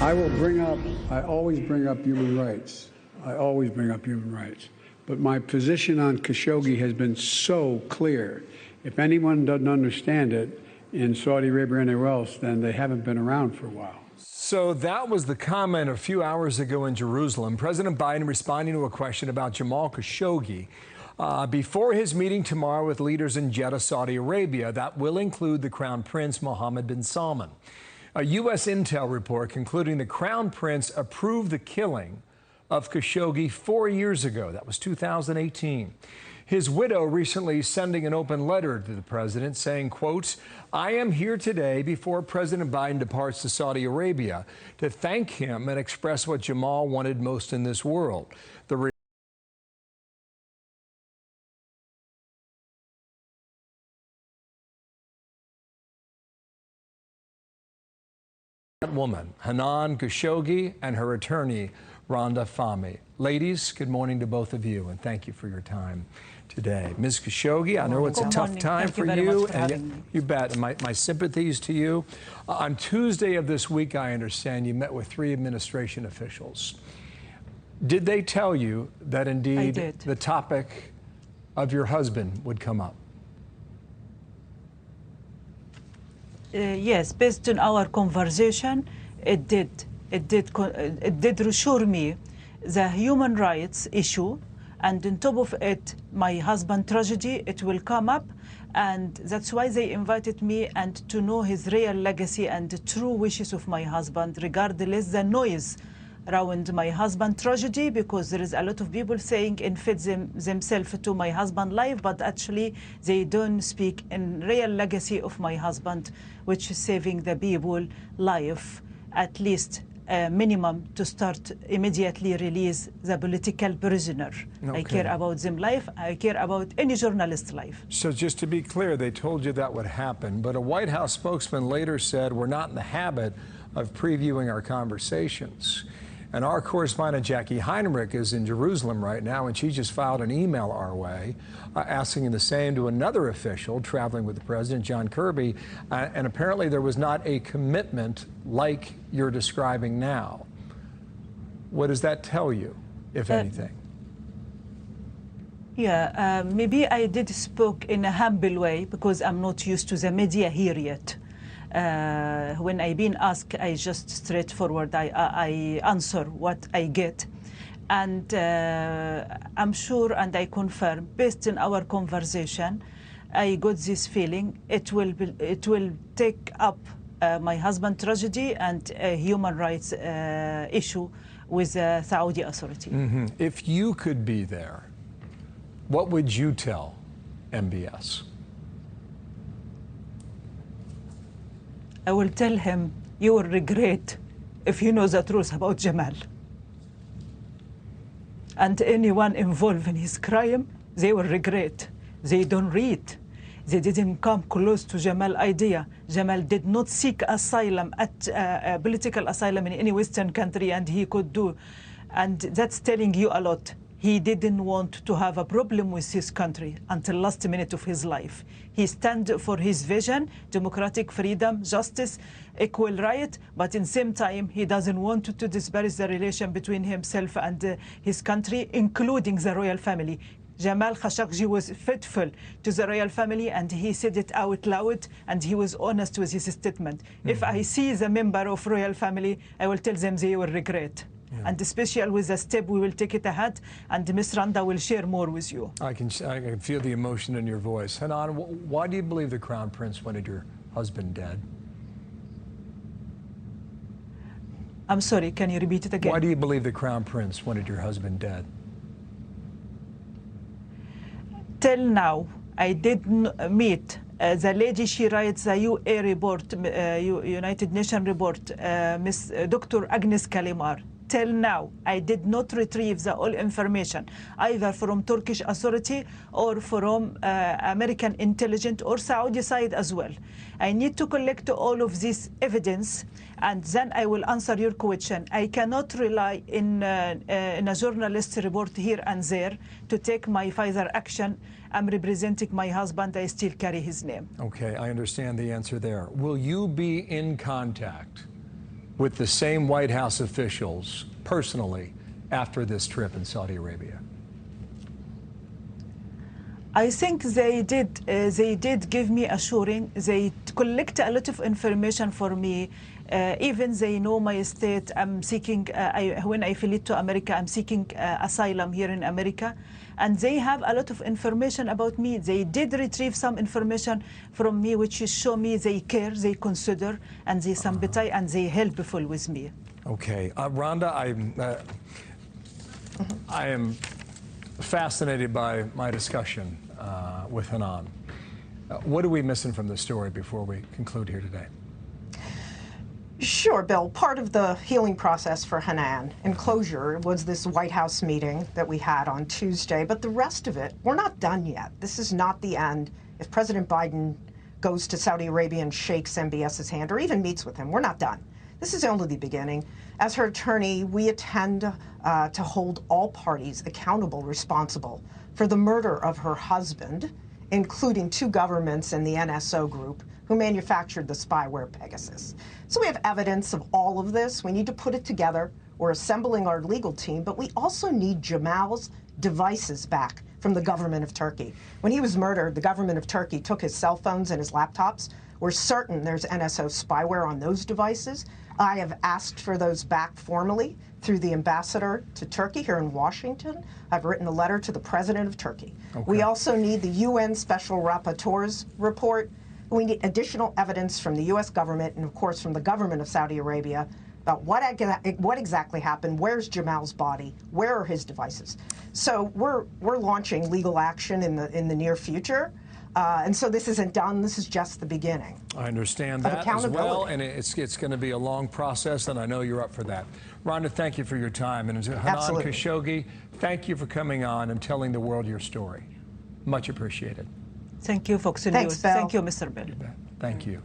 I will bring up, I always bring up human rights. I always bring up human rights. But my position on Khashoggi has been so clear. If anyone doesn't understand it in Saudi Arabia or anywhere else, then they haven't been around for a while. So that was the comment a few hours ago in Jerusalem. President Biden responding to a question about Jamal Khashoggi. Before his meeting tomorrow with leaders in Jeddah, Saudi Arabia, that will include the Crown Prince Mohammed bin Salman. A U.S. intel report concluding the Crown Prince approved the killing of Khashoggi 4 years ago. That was 2018. His widow recently sending an open letter to the president saying, quote, "I am here today before President Biden departs to Saudi Arabia to thank him and express what Jamal wanted most in this world. The woman, Hanan Khashoggi, and her attorney, Rhonda Fahmy. Ladies, good morning to both of you, and thank you for your time today. Ms. Khashoggi, I know it's a tough time for you, and you bet, and my sympathies to you. On Tuesday of this week, I understand you met with 3 administration officials. Did they tell you that indeed the topic of your husband would come up? Yes, based on our conversation, it did reassure me the human rights issue, and on top of it, my husband tragedy, it will come up, and that's why they invited me and to know his real legacy and the true wishes of my husband, regardless the noise around my husband tragedy, because there is a lot of people saying infit themselves to my husband life, but actually they don't speak in real legacy of my husband, which is saving the people life, at least minimum to start immediately release the political prisoner. Okay. I care about them life. I care about any journalist life. So just to be clear, they told you that would happen, but a White House spokesman later said we're not in the habit of previewing our conversations. And our correspondent, Jackie Heinrich, is in Jerusalem right now, and she just filed an email our way asking the same to another official traveling with the president, John Kirby, and apparently there was not a commitment like you're describing now. What does that tell you, if anything? Yeah, maybe I did speak in a humble way because I'm not used to the media here yet. When I been asked, I just straightforward, I answer what I get. And I'm sure and I confirm, based on our conversation, I got this feeling it will take up my husband tragedy and a human rights issue with the Saudi authority. Mm-hmm. If you could be there, what would you tell MBS? I will tell him, you will regret if you know the truth about Jamal. And anyone involved in his crime, they will regret. They don't read. They didn't come close to Jamal's idea. Jamal did not seek asylum, political asylum in any Western country, and he could do. And that's telling you a lot. He didn't want to have a problem with his country until last minute of his life. He stand for his vision, democratic freedom, justice, equal right, but in the same time, he doesn't want to disparage the relation between himself and his country, including the royal family. Jamal Khashoggi was faithful to the royal family, and he said it out loud, and he was honest with his statement. Mm-hmm. If I see the member of royal family, I will tell them they will regret. Yeah. And especially with the step, we will take it ahead, and Ms. Rhonda will share more with you. I can feel the emotion in your voice. Hanan, why do you believe the Crown Prince wanted your husband dead? I'm sorry, can you repeat it again? Why do you believe the Crown Prince wanted your husband dead? Till now, I didn't meet the lady. She writes the UA report, United Nations report, Miss Dr. Agnes Kalimar. Till now, I did not retrieve the all information, either from Turkish authority or from American intelligence or Saudi side as well. I need to collect all of this evidence, and then I will answer your question. I cannot rely in a journalist report here and there to take my further action. I'm representing my husband. I still carry his name. Okay, I understand the answer there. Will you be in contact with the same White House officials personally after this trip in Saudi Arabia? I think they did give me assuring. They collect a lot of information for me. Even they know my state. I'm seeking, when I flee to America, I'm seeking asylum here in America. And they have a lot of information about me. They did retrieve some information from me, which show me they care, they consider, and they sympathize, and they helpful with me. Okay. Rhonda, I am fascinated by my discussion with Hanan. What are we missing from this story before we conclude here today? Sure, Bill. Part of the healing process for Hanan and closure was this White House meeting that we had on Tuesday. But the rest of it, we're not done yet. This is not the end. If President Biden goes to Saudi Arabia and shakes MBS's hand or even meets with him, we're not done. This is only the beginning. As her attorney, we intend to hold all parties accountable, responsible for the murder of her husband, including 2 governments and the NSO group who manufactured the spyware Pegasus. So we have evidence of all of this. We need to put it together. We're assembling our legal team, but we also need Jamal's devices back from the government of Turkey. When he was murdered, the government of Turkey took his cell phones and his laptops. We're certain there's NSO spyware on those devices. I have asked for those back formally through the ambassador to Turkey here in Washington. I've written a letter to the president of Turkey. Okay. We also need the UN Special Rapporteur's report. We need additional evidence from the U.S. government and, of course, from the government of Saudi Arabia about what exactly happened, where's Jamal's body, where are his devices. So we're launching legal action in the near future. And so this isn't done. This is just the beginning. I understand that as well, and it's going to be a long process, and I know you're up for that. Rhonda, thank you for your time. And Hanan Khashoggi, thank you for coming on and telling the world your story. Much appreciated. Thank you, Fox News. Thanks, Bill. Thank you, Mr. Bill. Thank you.